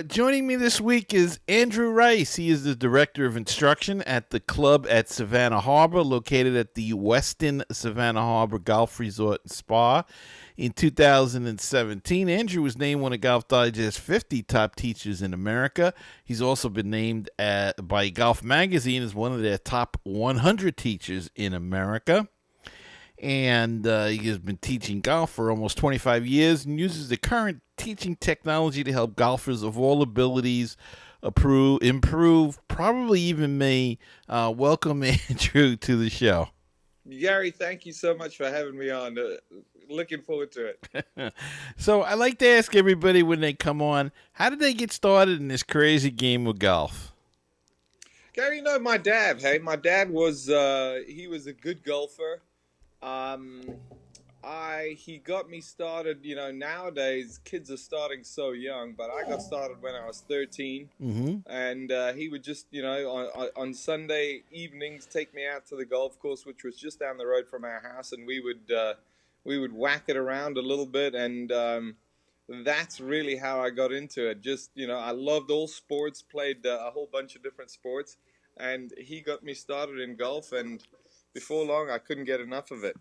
Joining me this week is Andrew Rice. He is the Director of Instruction at the club at Savannah Harbor, located at the Westin Savannah Harbor Golf Resort and Spa. In 2017, Andrew was named one of Golf Digest's 50 top teachers in America. He's also been named by Golf Magazine as one of their top 100 teachers in America. And he has been teaching golf for almost 25 years and uses the current teaching technology to help golfers of all abilities improve, probably even me. Welcome, Andrew, to the show. Gary, thank you so much for having me on. Looking forward to it. So I like to ask everybody when they come on, how did they get started in this crazy game of golf? Gary, my dad. Hey, my dad was he was a good golfer. Um, I He got me started. Nowadays kids are starting so young, but I got started when I was 13, Mm-hmm. and he would just on Sunday evenings take me out to the golf course, which was just down the road from our house, and we would whack it around a little bit, and that's really how I got into it. Just I loved all sports, played a whole bunch of different sports, and he got me started in golf, and before long I couldn't get enough of it.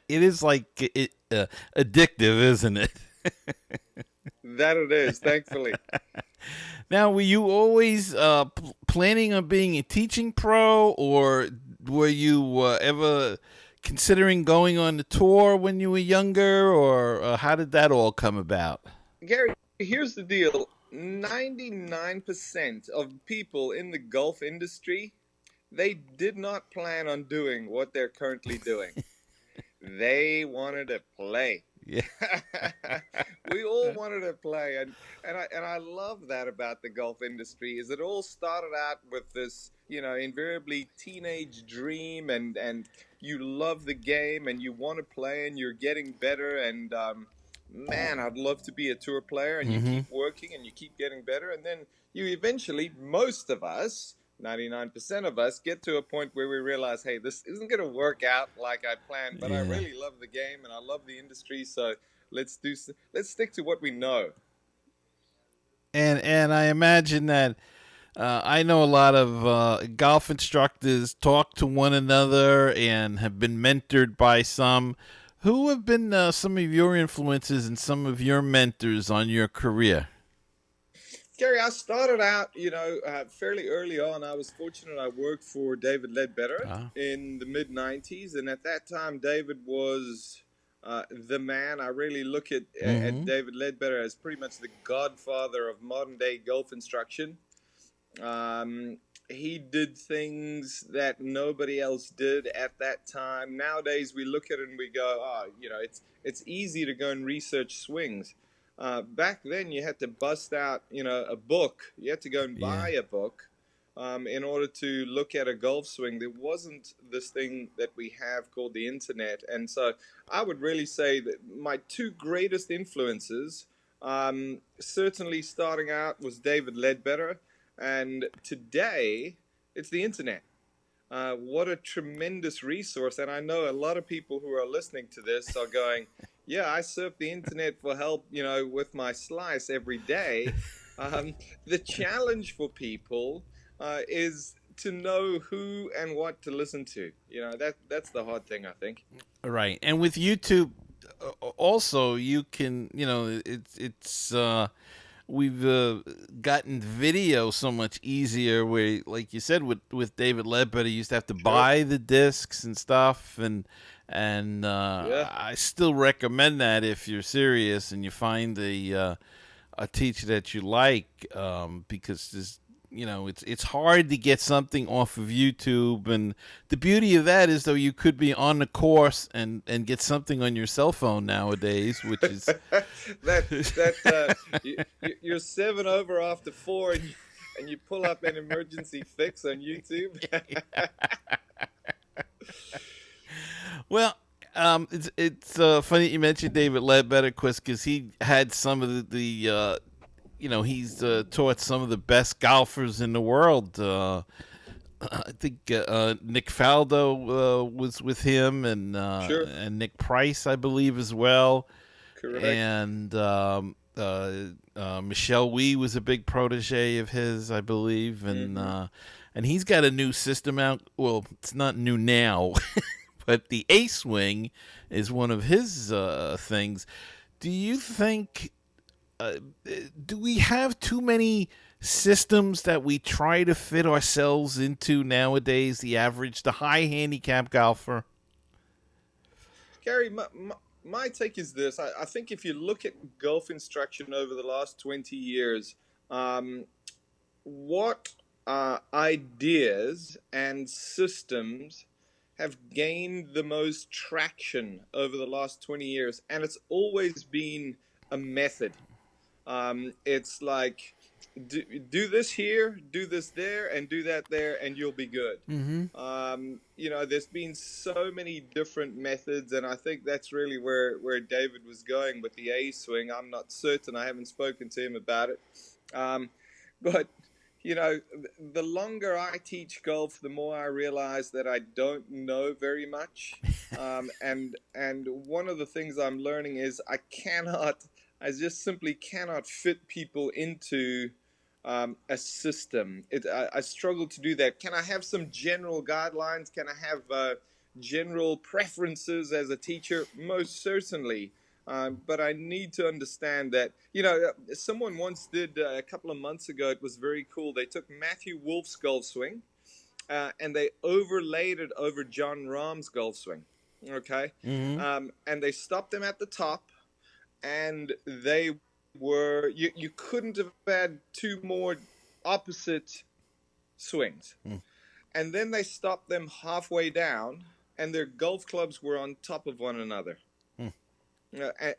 It is addictive, isn't it? That it is, thankfully. Now, were you always planning on being a teaching pro, or were you ever considering going on the tour when you were younger, or how did that all come about? Gary, here's the deal. 99% of people in the golf industry, they did not plan on doing what they're currently doing. They wanted to play. Yeah. We all wanted to play, and I love that about the golf industry. Is it all started out with this, invariably teenage dream, and you love the game and you want to play and you're getting better, and man, I'd love to be a tour player, and you Mm-hmm. keep working and you keep getting better, and then you eventually, most of us, 99% of us, get to a point where we realize, hey, this isn't going to work out like I planned, but I Yeah. really love the game and I love the industry, so let's stick to what we know. And I imagine that I know a lot of golf instructors talk to one another and have been mentored by some. Who have been some of your influences and some of your mentors on your career? Gary, I started out, fairly early on. I was fortunate. I worked for David Ledbetter Uh, in the mid '90s, and at that time, David was the man. I really look at mm-hmm. David Ledbetter as pretty much the godfather of modern day golf instruction. He did things that nobody else did at that time. Nowadays, we look at it and we go, "Oh, it's easy to go and research swings." Back then, you had to bust out, a book. You had to go and Yeah. buy a book in order to look at a golf swing. There wasn't this thing that we have called the internet, and so I would really say that my two greatest influences, certainly starting out, was David Ledbetter, and today it's the internet. What a tremendous resource. And I know a lot of people who are listening to this are going, yeah, I surf the internet for help, with my slice every day. The challenge for people is to know who and what to listen to. That's the hard thing, I think. Right. And with YouTube, also you can, it's we've gotten video so much easier. Where, like you said, with David Ledbetter, you used to have to Sure. buy the discs and stuff, and Yeah. I still recommend that if you're serious and you find a teacher that you like, because there's it's hard to get something off of YouTube, and the beauty of that is though you could be on the course and get something on your cell phone nowadays, which is You're 7 over after four, and you pull up an emergency fix on YouTube. well. It's funny you mentioned David Ledbetter, because he had some of he's taught some of the best golfers in the world. I think Nick Faldo was with him, Sure. and Nick Price, I believe, as well. Correct. And Michelle Wee was a big protege of his, I believe, Mm-hmm. and he's got a new system out. Well, it's not new now, but the A swing is one of his things. Do you think? Uh, do we have too many systems that we try to fit ourselves into nowadays? The high handicap golfer. Gary, my take is this. I think if you look at golf instruction over the last 20 years, um, what ideas and systems have gained the most traction over the last 20 years? And it's always been a method. It's like do this here, do this there, and do that there, and you'll be good. Mm-hmm. There's been so many different methods, and I think that's really where David was going with the A swing. I'm not certain. I haven't spoken to him about it. Um, but, the longer I teach golf, the more I realize that I don't know very much. And one of the things I'm learning is I just simply cannot fit people into a system. I struggle to do that. Can I have some general guidelines? Can I have general preferences as a teacher? Most certainly. But I need to understand that, someone once did a couple of months ago, it was very cool. They took Matthew Wolf's golf swing and they overlaid it over John Rahm's golf swing. Okay. Mm-hmm. And they stopped them at the top, and they you couldn't have had two more opposite swings. Mm. And then they stopped them halfway down, and their golf clubs were on top of one another. Mm.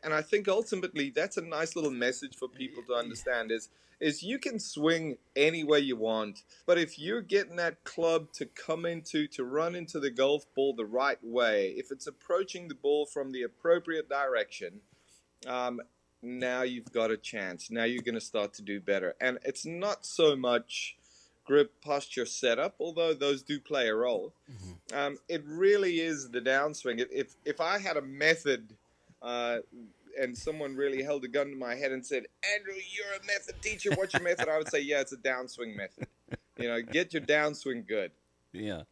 And I think ultimately that's a nice little message for people to understand is you can swing any way you want, but if you're getting that club to run into the golf ball the right way, if it's approaching the ball from the appropriate direction, now you've got a chance. Now you're going to start to do better. And it's not so much grip, posture, setup, although those do play a role. Mm-hmm. It really is the downswing. If I had a method and someone really held a gun to my head and said, Andrew, you're a method teacher, what's your method? I would say, yeah, it's a downswing method. Get your downswing good. Yeah.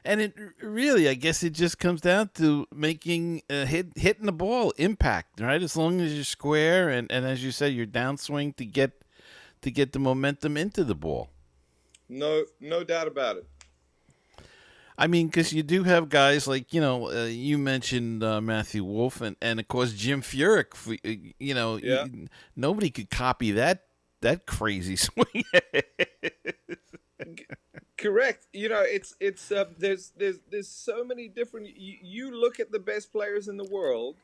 And it really, I guess, it just comes down to making hitting the ball impact, right? As long as you're square and as you said, you're downswing to get the momentum into the ball. No doubt about it. I mean, because you do have guys like you mentioned Matthew Wolf and of course Jim Furyk. Yeah. Nobody could copy that crazy swing. Correct. It's there's so many different. You look at the best players in the world,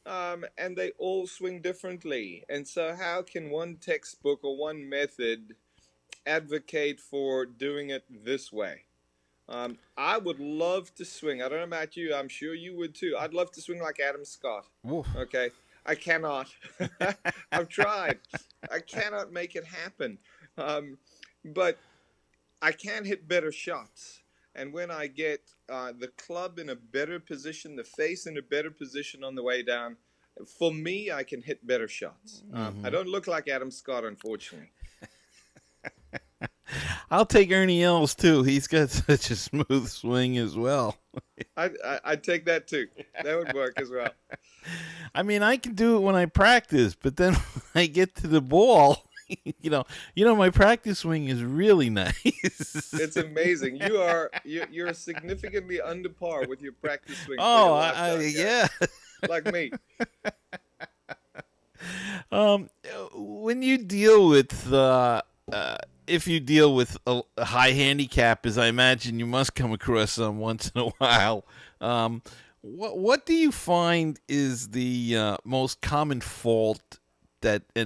and they all swing differently. And so, how can one textbook or one method advocate for doing it this way? I would love to swing. I don't know about you. I'm sure you would too. I'd love to swing like Adam Scott. Woof. Okay, I cannot. I've tried. I cannot make it happen. But I can hit better shots. And when I get the club in a better position, the face in a better position on the way down, for me, I can hit better shots. I don't look like Adam Scott, unfortunately. I'll take Ernie Els too. He's got such a smooth swing as well. I'd take that too. That would work as well. I mean, I can do it when I practice, but then when I get to the ball, my practice swing is really nice. It's amazing. You're significantly under par with your practice swing. Oh, yeah, like me. When you deal with if you deal with a high handicap, as I imagine you must come across some once in a while, what do you find is the most common fault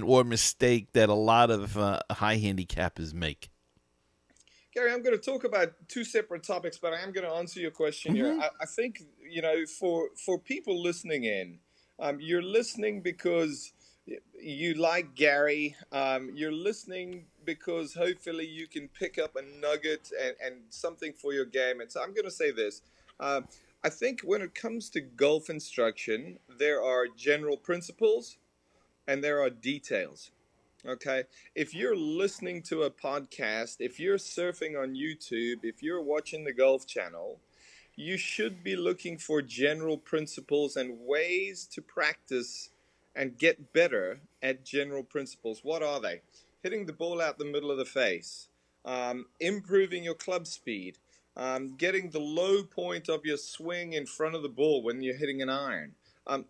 or mistake that a lot of high handicappers make? Gary, I'm going to talk about two separate topics, but I am going to answer your question here. I think, for people listening in, you're listening because you like Gary. You're listening because hopefully you can pick up a nugget and something for your game. And so I'm going to say this. I think when it comes to golf instruction, there are general principles and there are details. Okay. If you're listening to a podcast, if you're surfing on YouTube, if you're watching the Golf Channel, you should be looking for general principles and ways to practice and get better at general principles. What are they? Hitting the ball out the middle of the face, improving your club speed, getting the low point of your swing in front of the ball when you're hitting an iron.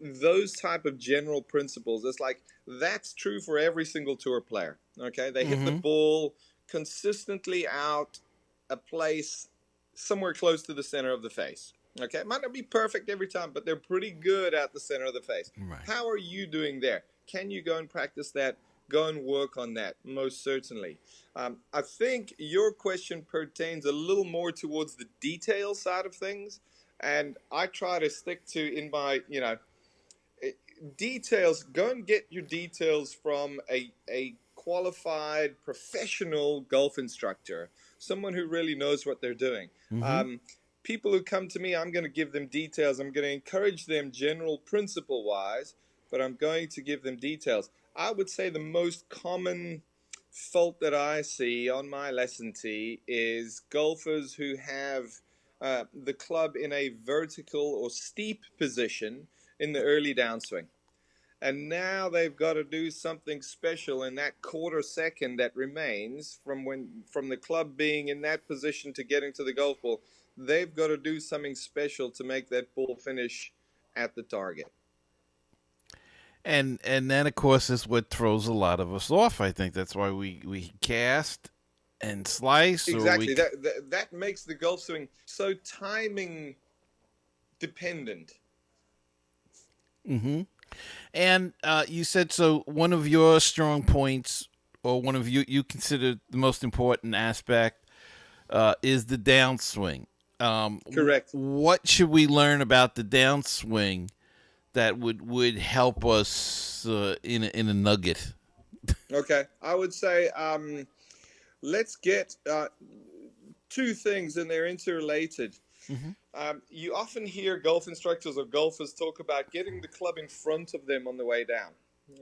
Those type of general principles. It's like that's true for every single tour player. Okay, they hit the ball consistently out a place somewhere close to the center of the face. Okay, it might not be perfect every time, but they're pretty good at the center of the face. Right. How are you doing there? Can you go and practice that? Go and work on that, most certainly. I think your question pertains a little more towards the detail side of things, and I try to stick to in my, details. Go and get your details from a qualified professional golf instructor, someone who really knows what they're doing. People who come to me, I'm going to give them details. I'm going to encourage them general principle wise, but I'm going to give them details. I would say the most common fault that I see on my lesson tee is golfers who have the club in a vertical or steep position in the early downswing. And now they've got to do something special in that quarter second that remains from the club being in that position to getting to the golf ball. They've got to do something special to make that ball finish at the target. And that, of course, is what throws a lot of us off. I think that's why we cast and slice. Exactly. That makes the golf swing so timing dependent. And you said, so one of your strong points, or one of you consider the most important aspect, is the downswing. Correct. What should we learn about the downswing that would help us in a nugget? Okay, I would say let's get two things, and they're interrelated. You often hear golf instructors or golfers talk about getting the club in front of them on the way down.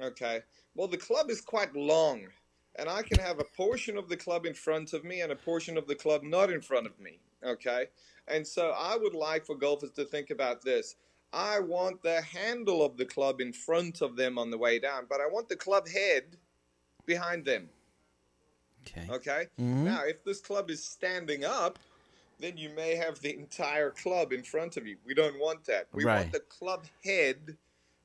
Okay, well, the club is quite long, and I can have a portion of the club in front of me and a portion of the club not in front of me. Okay, and so I would like for golfers to think about this. I want the handle of the club in front of them on the way down, but I want the club head behind them. Okay? Now, if this club is standing up, then you may have the entire club in front of you. We don't want that. We want the club head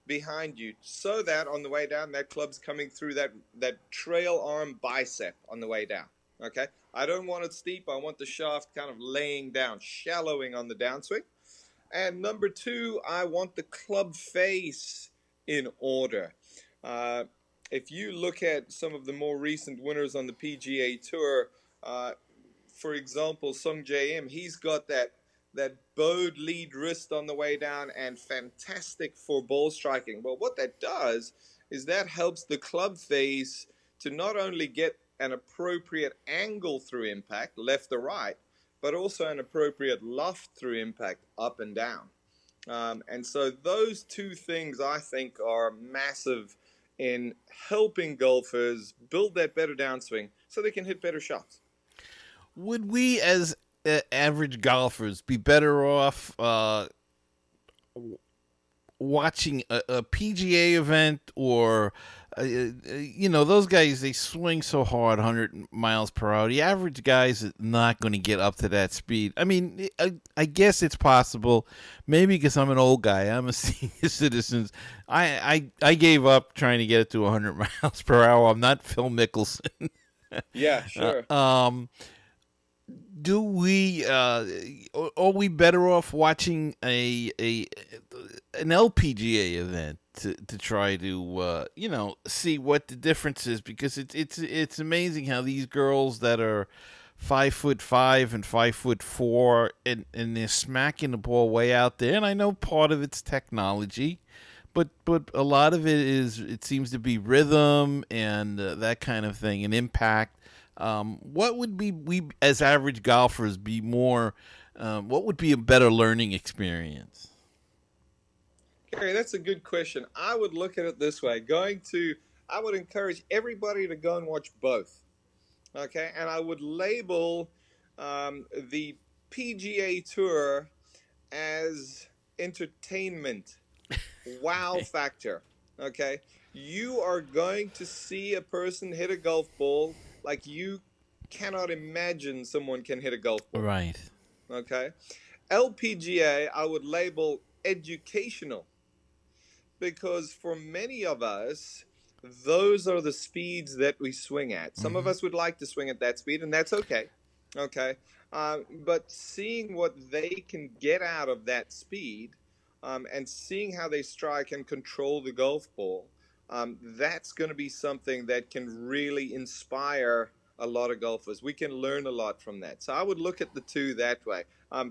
behind you, so that on the way down, that club's coming through that trail arm bicep on the way down. Okay? I don't want it steep. I want the shaft kind of laying down, shallowing on the downswing. And number two, I want the club face in order. If you look at some of the more recent winners on the PGA Tour, for example, Sung Jae Im, he's got that bowed lead wrist on the way down and fantastic for ball striking. Well, what that does is that helps the club face to not only get an appropriate angle through impact, left or right, but also an appropriate loft through impact, up and down. And so those two things, I think, are massive in helping golfers build that better downswing so they can hit better shots. Would we, as average golfers, be better off watching a PGA event, or those guys, they swing so hard, 100 miles per hour. The average guy's not going to get up to that speed. I mean, I guess it's possible. Maybe because I'm an old guy, I'm a senior citizen. I gave up trying to get it to 100 miles per hour. I'm not Phil Mickelson. Yeah, sure. Do we are we better off watching an LPGA event to try to see what the difference is? Because it's amazing how these girls that are 5'5" and 5'4" and they're smacking the ball way out there. And I know part of it's technology, but a lot of it seems to be rhythm and that kind of thing, and impact. What would we as average golfers be more? What would be a better learning experience? Gary, that's a good question. I would look at it this way: I would encourage everybody to go and watch both. Okay, and I would label the PGA Tour as entertainment, wow Okay. factor. Okay, you are going to see a person hit a golf ball like you cannot imagine someone can hit a golf ball. Right. Okay, LPGA I would label educational, because for many of us, those are the speeds that we swing at. Some of Hmm. us would like to swing at that speed, and that's okay. Okay. But seeing what they can get out of that speed, and seeing how they strike and control the golf ball, that's going to be something that can really inspire a lot of golfers. We can learn a lot from that. So I would look at the two that way.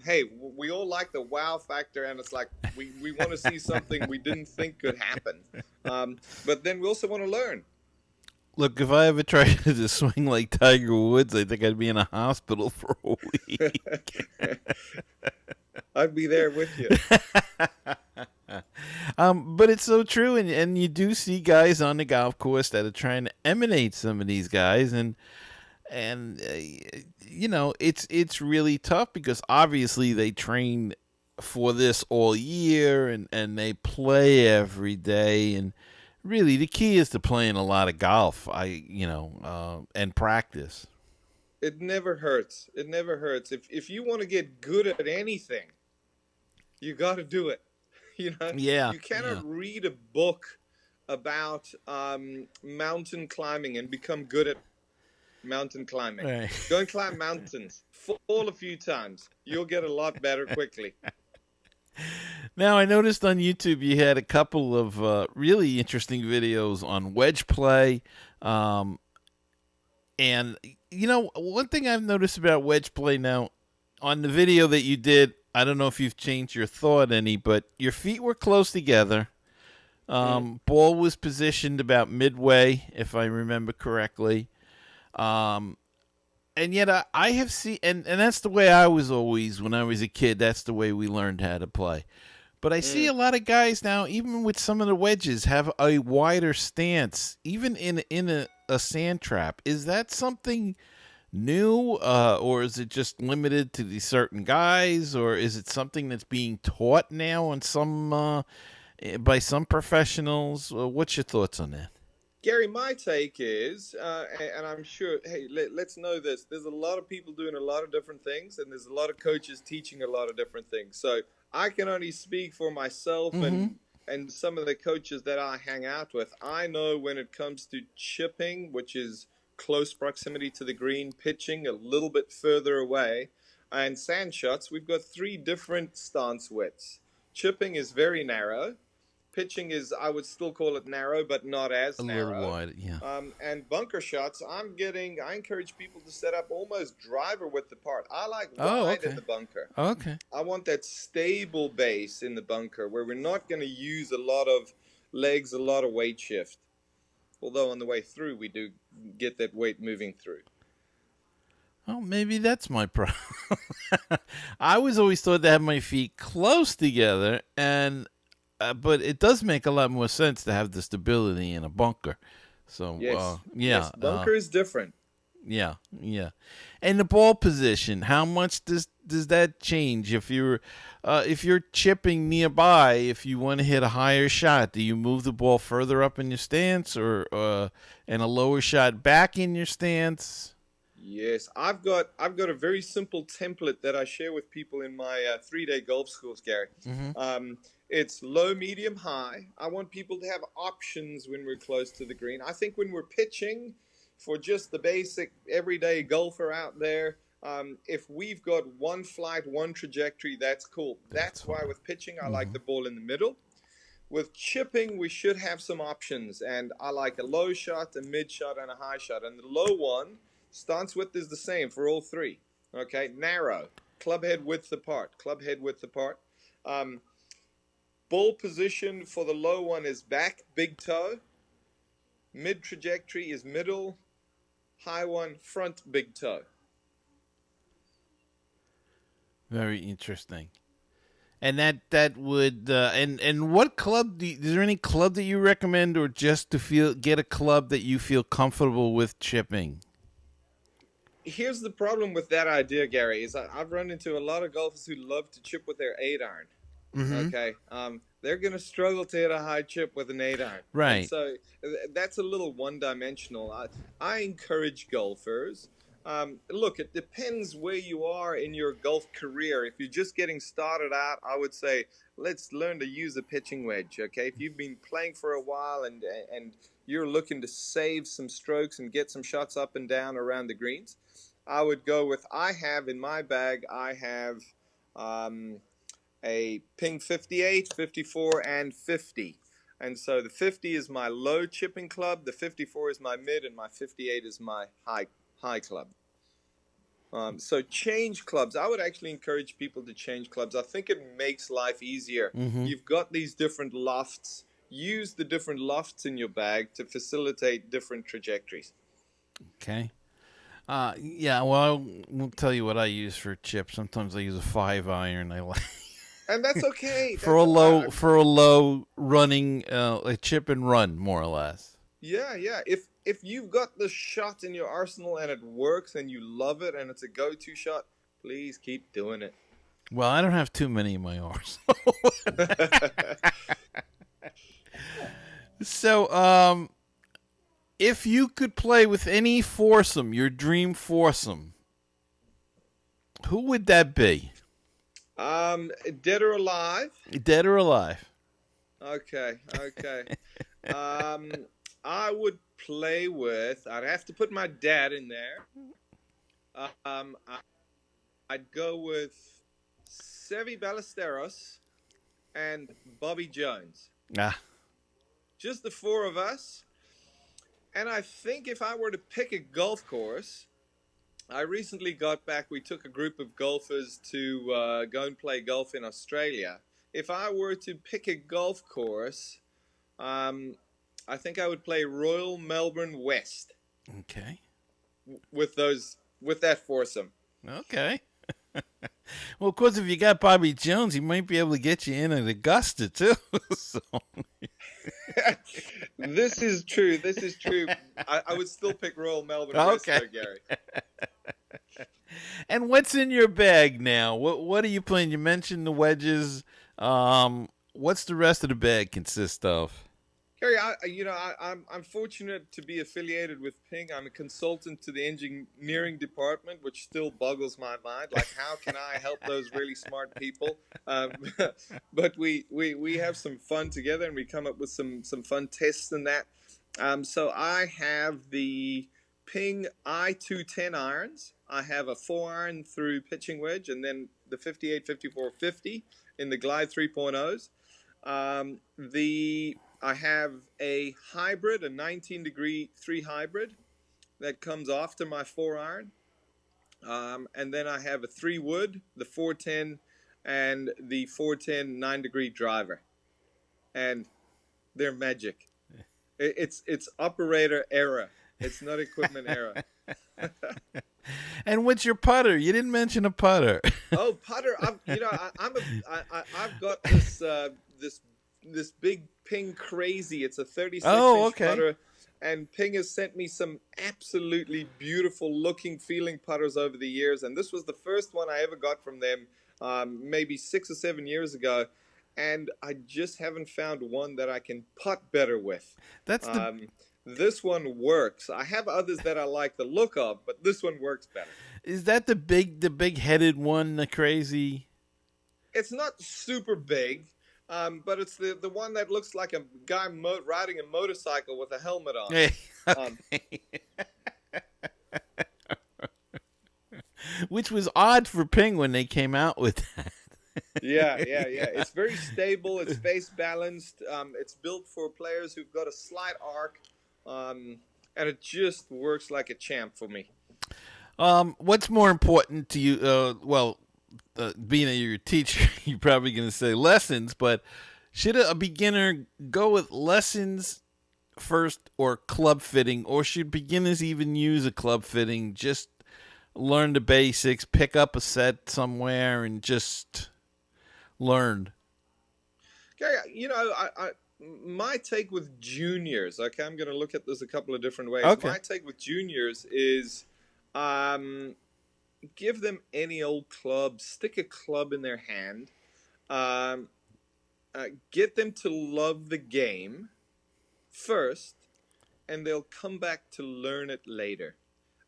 Hey, we all like the wow factor, and it's like we want to see something we didn't think could happen. But then we also want to learn. Look, if I ever tried to swing like Tiger Woods, I think I'd be in a hospital for a week. I'd be there with you. But it's so true, and you do see guys on the golf course that are trying to emanate some of these guys, and it's really tough because obviously they train for this all year, and they play every day, and really the key is to playing a lot of golf. And practice. It never hurts. It never hurts. If you want to get good at anything, you got to do it. You know, Yeah, you cannot yeah. read a book about mountain climbing and become good at mountain climbing. Right. Go and climb mountains. Fall a few times. You'll get a lot better quickly. Now, I noticed on YouTube you had a couple of really interesting videos on wedge play. Um, and, one thing I've noticed about wedge play now, on the video that you did, I don't know if you've changed your thought any, but your feet were close together. Mm. Ball was positioned about midway, if I remember correctly. Um, and yet I have seen, and that's the way I was always when I was a kid. That's the way we learned how to play. But I see Mm. a lot of guys now, even with some of the wedges, have a wider stance, even in a sand trap. Is that something new, or is it just limited to these certain guys, or is it something that's being taught now on some by some professionals? What's your thoughts on that? Gary, my take is, and I'm sure, hey, let's know this. There's a lot of people doing a lot of different things, and there's a lot of coaches teaching a lot of different things. So I can only speak for myself Mm-hmm. and some of the coaches that I hang out with. I know when it comes to chipping, which is close proximity to the green, pitching a little bit further away, and sand shots, we've got three different stance widths. Chipping is very narrow. Pitching is, I would still call it narrow, but not A as little narrow. wide, yeah. And bunker shots, I encourage people to set up almost driver width apart. I like Oh, wide in okay. the bunker. Okay. I want that stable base in the bunker where we're not going to use a lot of legs, a lot of weight shift. Although on the way through, we do get that weight moving through. Well, maybe that's my problem. I was always thought to have my feet close together, and but it does make a lot more sense to have the stability in a bunker. So, Yes, yeah, yes, bunker is different. yeah, yeah. And the ball position, how much does that change if you're chipping nearby? If you want to hit a higher shot, do you move the ball further up in your stance, or and a lower shot back in your stance? Yes, I've got a very simple template that I share with people in my 3-day golf schools, Gary. Mm-hmm. It's low, medium, high. I want people to have options when we're close to the green. I think when we're pitching, for just the basic everyday golfer out there, if we've got one flight, one trajectory, that's cool. That's That's why fine. with pitching, I like Mm-hmm. the ball in the middle. With chipping, we should have some options, and I like a low shot, a mid shot, and a high shot. And the low one, stance width is the same for all three. Okay, narrow, club head width apart, club head width apart. Um, Ball position for the low one is back, big toe. Mid trajectory is middle, high one, front, big toe. Very interesting. And that would and what club is there any club that you recommend, or just to get a club that you feel comfortable with chipping? Here's the problem with that idea, Gary, is I've run into a lot of golfers who love to chip with their 8 iron. Mm-hmm. Okay, they're going to struggle to hit a high chip with an 8 iron, and Right. so that's a little one-dimensional. I encourage golfers. Look, it depends where you are in your golf career. If you're just getting started out, I would say let's learn to use a pitching wedge. Okay, if you've been playing for a while and you're looking to save some strokes and get some shots up and down around the greens, I would go with. I have in my bag. I have. A Ping 58, 54, and 50. And so the 50 is my low chipping club, the 54 is my mid, and my 58 is my high club. So change clubs. I would actually encourage people to change clubs. I think it makes life easier. Mm-hmm. You've got these different lofts. Use the different lofts in your bag to facilitate different trajectories. Okay. Yeah. Well, I won't tell you what I use for chips. Sometimes I use a 5 iron. I like. And that's okay. For a low running a chip and run, more or less. Yeah. If you've got the shot in your arsenal and it works and you love it and it's a go-to shot, please keep doing it. Well, I don't have too many in my arsenal. So, if you could play with any foursome, your dream foursome, who would that be? Dead or alive? Dead or alive? Okay. I would play with. I'd have to put my dad in there. I'd go with Seve Ballesteros and Bobby Jones. Ah. Just the four of us. And I think if I were to pick a golf course, I recently got back. We took a group of golfers to go and play golf in Australia. If I were to pick a golf course, I think I would play Royal Melbourne West. Okay. With that foursome. Okay. Well, of course, if you got Bobby Jones, he might be able to get you in at Augusta too. So. This is true. I would still pick Royal Melbourne West, though, Gary. And what's in your bag now? What are you playing? You mentioned the wedges. What's the rest of the bag consist of? Gary, I'm fortunate to be affiliated with Ping. I'm a consultant to the engineering department, which still boggles my mind. Like, how can I help those really smart people? But we have some fun together, and we come up with some fun tests and that. So I have the Ping I210 irons. I have a 4-iron through pitching wedge, and then the 58, 54, 50 in the Glide 3.0s. I have a hybrid, a 19-degree 3 hybrid that comes after my 4-iron. And then I have a 3 wood, the 410, and the 410 9-degree driver. And they're magic. It's operator error. It's not equipment error. And what's your putter? You didn't mention a putter. Oh, putter! I've got this big Ping Crazy. It's a 36-inch putter, and Ping has sent me some absolutely beautiful looking, feeling putters over the years. And this was the first one I ever got from them, maybe 6 or 7 years ago. And I just haven't found one that I can putt better with. This one works. I have others that I like the look of, but this one works better. Is that the big headed one, the Crazy? It's not super big, but it's the one that looks like a guy riding a motorcycle with a helmet on. Hey, okay. Which was odd for Ping when they came out with that. Yeah. It's very stable. It's face balanced. It's built for players who've got a slight arc. And it just works like a champ for me. What's more important to you? Being that you're a teacher, you're probably going to say lessons, but should a beginner go with lessons first or club fitting, or should beginners even use a club fitting? Just learn the basics, pick up a set somewhere, and just learned? Gary, my take with juniors, okay, I'm going to look at this a couple of different ways. Okay. My take with juniors is um, give them any old club, stick a club in their hand, um, get them to love the game first, and they'll come back to learn it later.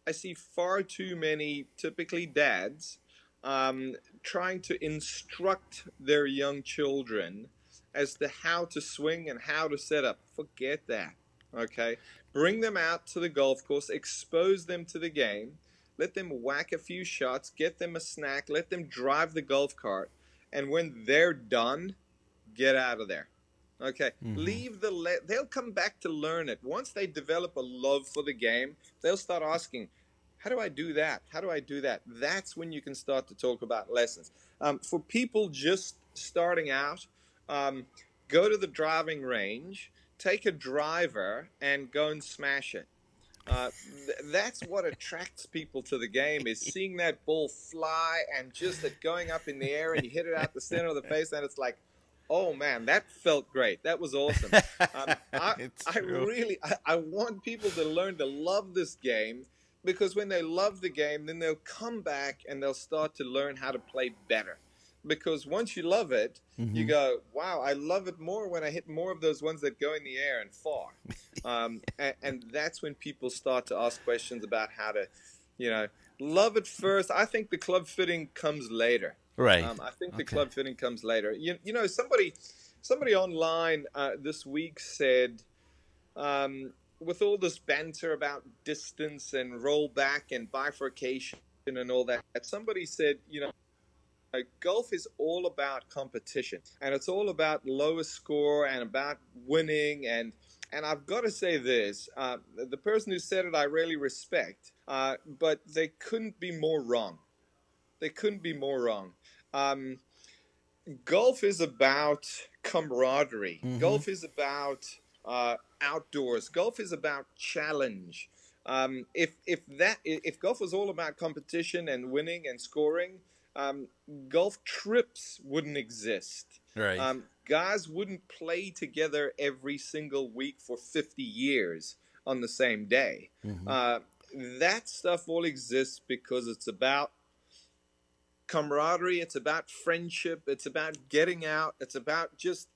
I see far too many, typically dads, um, trying to instruct their young children as to how to swing and how to set up. Forget that. Okay? Bring them out to the golf course, expose them to the game, let them whack a few shots, get them a snack, let them drive the golf cart, and when they're done, get out of there. Okay, Mm-hmm. leave they'll come back to learn it. Once they develop a love for the game, they'll start asking, how do I do that? How do I do that? That's when you can start to talk about lessons. For people just starting out, um, go to the driving range, take a driver, and go and smash it. That's what attracts people to the game, is seeing that ball fly and just it going up in the air and you hit it out the center of the face and it's like, oh man, that felt great. That was awesome. Um, I, It's I true. really, I want people to learn to love this game, because when they love the game, then they'll come back and they'll start to learn how to play better. Because once you love it, you Mm-hmm. go, wow, I love it more when I hit more of those ones that go in the air and far. And that's when people start to ask questions about how to, you know, love it first. I think the club fitting comes later. Right. I think the Okay. club fitting comes later. Somebody online this week said, with all this banter about distance and rollback and bifurcation and all that, somebody said, golf is all about competition, and it's all about lowest score and about winning. And I've got to say this: the person who said it, I really respect, but they couldn't be more wrong. They couldn't be more wrong. Um, Golf is about camaraderie. Mm-hmm. Golf is about outdoors. Golf is about challenge. If golf was all about competition and winning and scoring, um, golf trips wouldn't exist. Right. Guys wouldn't play together every single week for 50 years on the same day. Mm-hmm. Uh, that stuff all exists because it's about camaraderie, it's about friendship, it's about getting out, it's about just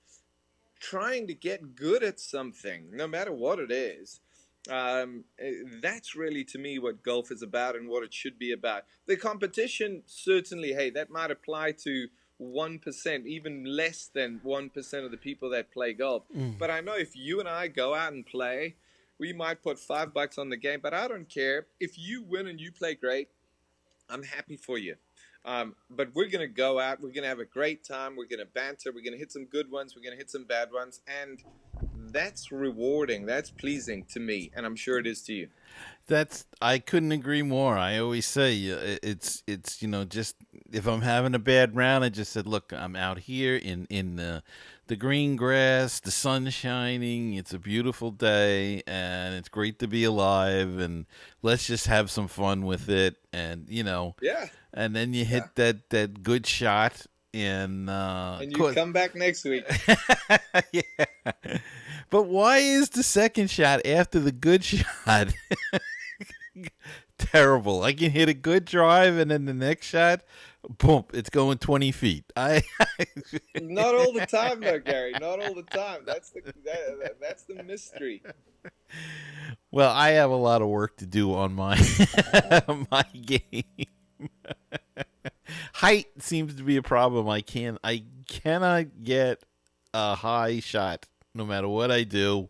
trying to get good at something, no matter what it is. That's really, to me, what golf is about and what it should be about. The competition, certainly, hey, that might apply to 1%, even less than 1% of the people that play golf. Mm. But I know if you and I go out and play, we might put $5 on the game, but I don't care. If you win and you play great, I'm happy for you. But we're going to go out. We're going to have a great time. We're going to banter. We're going to hit some good ones. We're going to hit some bad ones. And that's rewarding. That's pleasing to me. And I'm sure it is to you. I couldn't agree more. I always say it's just if I'm having a bad round, I just said, look, I'm out here in the green grass, the sun shining. It's a beautiful day, and it's great to be alive. And let's just have some fun with it. And Yeah. and then you Yeah. hit that good shot, and And you come back next week. yeah. But why is the second shot after the good shot terrible? I can hit a good drive, and then the next shot, boom, it's going 20 feet. Not all the time, though, Gary. Not all the time. That's the mystery. Well, I have a lot of work to do on my my game. Height seems to be a problem. I cannot get a high shot no matter what I do.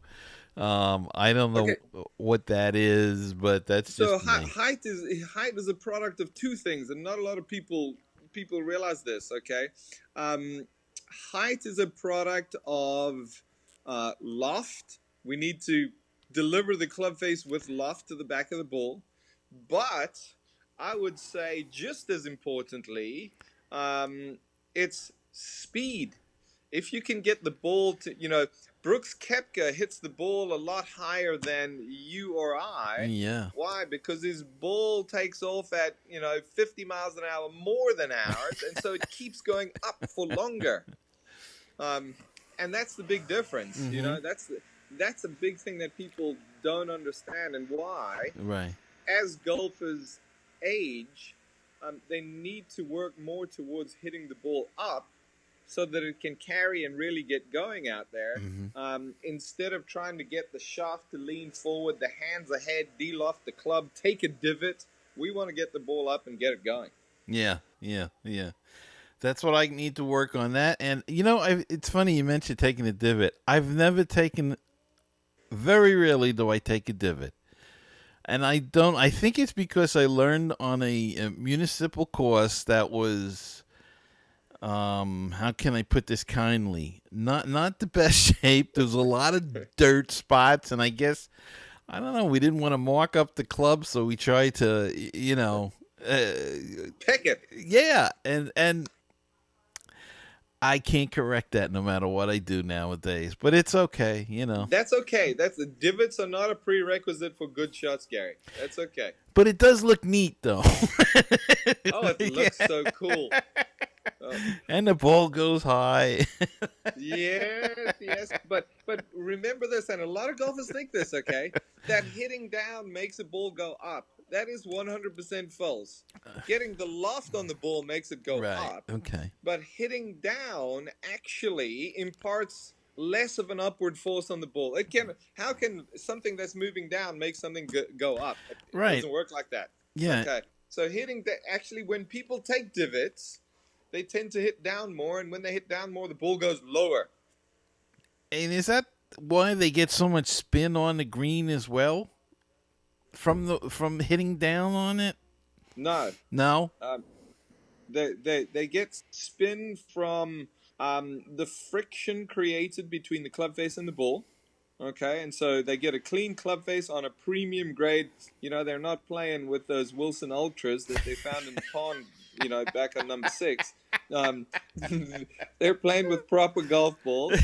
I don't know Okay. what that is, but that's So just me. height is a product of two things, and not a lot of people realize this. Okay, um, height is a product of loft. We need to deliver the club face with loft to the back of the ball, but I would say just as importantly, it's speed. If you can get the ball to, Brooks Koepka hits the ball a lot higher than you or I. Yeah. Why? Because his ball takes off at 50 miles an hour more than ours, and so it keeps going up for longer. And that's the big difference. Mm-hmm. That's a big thing that people don't understand, and why. Right. As golfers age, they need to work more towards hitting the ball up so that it can carry and really get going out there. Instead of trying to get the shaft to lean forward, the hands ahead, de-loft the club, take a divot. We want to get the ball up and get it going. Yeah. That's what I need to work on that. And it's funny you mentioned taking a divot. I've never taken. Very rarely do I take a divot. And I don't. I think it's because I learned on a municipal course that was, how can I put this kindly? Not the best shape. There's a lot of dirt spots, and I guess I don't know. We didn't want to mark up the club, so we tried to, pick it. Yeah, and I can't correct that no matter what I do nowadays. But it's okay, That's okay. The divots are not a prerequisite for good shots, Gary. That's okay. But it does look neat, though. Oh, it looks so cool. And the ball goes high. Yes. But remember this, and a lot of golfers think this, okay? That hitting down makes a ball go up. That is 100% false. Getting the loft on the ball makes it go up. Okay. But hitting down actually imparts less of an upward force on the ball. How can something that's moving down make something go up? It doesn't work like that. Yeah. Okay. So actually, when people take divots, they tend to hit down more, and when they hit down more, the ball goes lower. And is that why they get so much spin on the green as well? From hitting down on it? No. They get spin from the friction created between the club face and the ball. Okay, and so they get a clean club face on a premium grade. They're not playing with those Wilson Ultras that they found in the pond, back on number 6. They're playing with proper golf balls,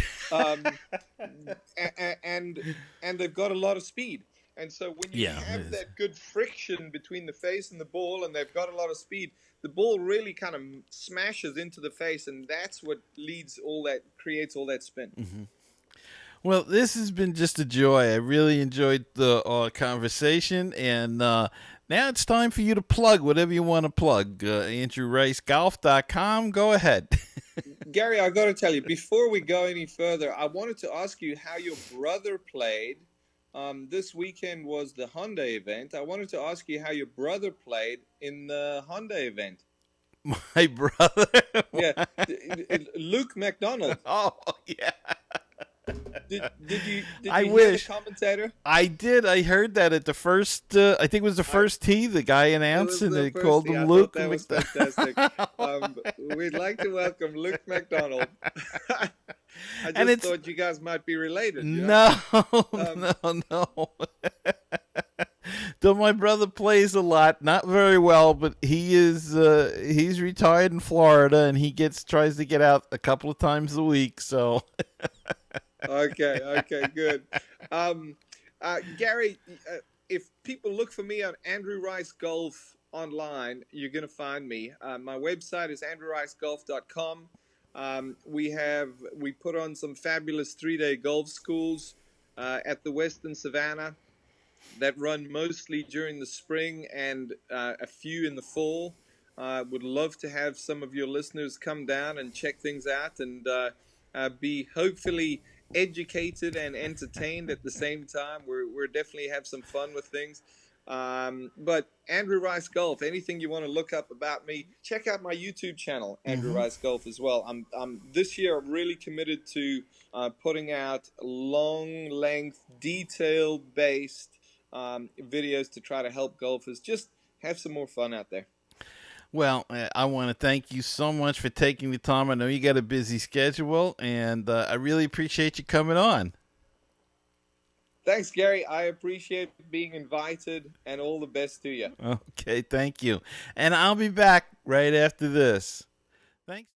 and they've got a lot of speed. And so when you have that good friction between the face and the ball, and they've got a lot of speed, the ball really kind of smashes into the face, and that's what creates all that spin. Mm-hmm. Well, this has been just a joy. I really enjoyed the conversation, and now it's time for you to plug whatever you want to plug. AndrewRiceGolf.com. Go ahead. Gary, I got to tell you, before we go any further, I wanted to ask you how your brother played. This weekend was the Hyundai event. I wanted to ask you how your brother played in the Hyundai event. My brother? Yeah, Luke McDonald. Oh, yeah. Did you I hear wish. the commentator? I did. I heard that at the first, I think it was the first tee, the guy announced, and they called him Luke. That was fantastic. We'd like to welcome Luke McDonald. I just thought you guys might be related. No. Though my brother plays a lot, not very well, but he's retired in Florida, and he tries to get out a couple of times a week. So. Okay, good. Gary, if people look for me on Andrew Rice Golf online, you're going to find me. My website is andrewricegolf.com. We put on some fabulous 3-day golf schools at the Western Savannah that run mostly during the spring and a few in the fall. Would love to have some of your listeners come down and check things out and be hopefully educated and entertained at the same time. We're definitely have some fun with things. But Andrew Rice Golf, anything you want to look up about me, check out my YouTube channel, Andrew Rice Golf, as well. I'm this year really committed to putting out long length, detail based videos to try to help golfers just have some more fun out there. Well, I want to thank you so much for taking the time. I know you got a busy schedule, and I really appreciate you coming on. Thanks, Gary. I appreciate being invited, and all the best to you. Okay, thank you. And I'll be back right after this. Thanks.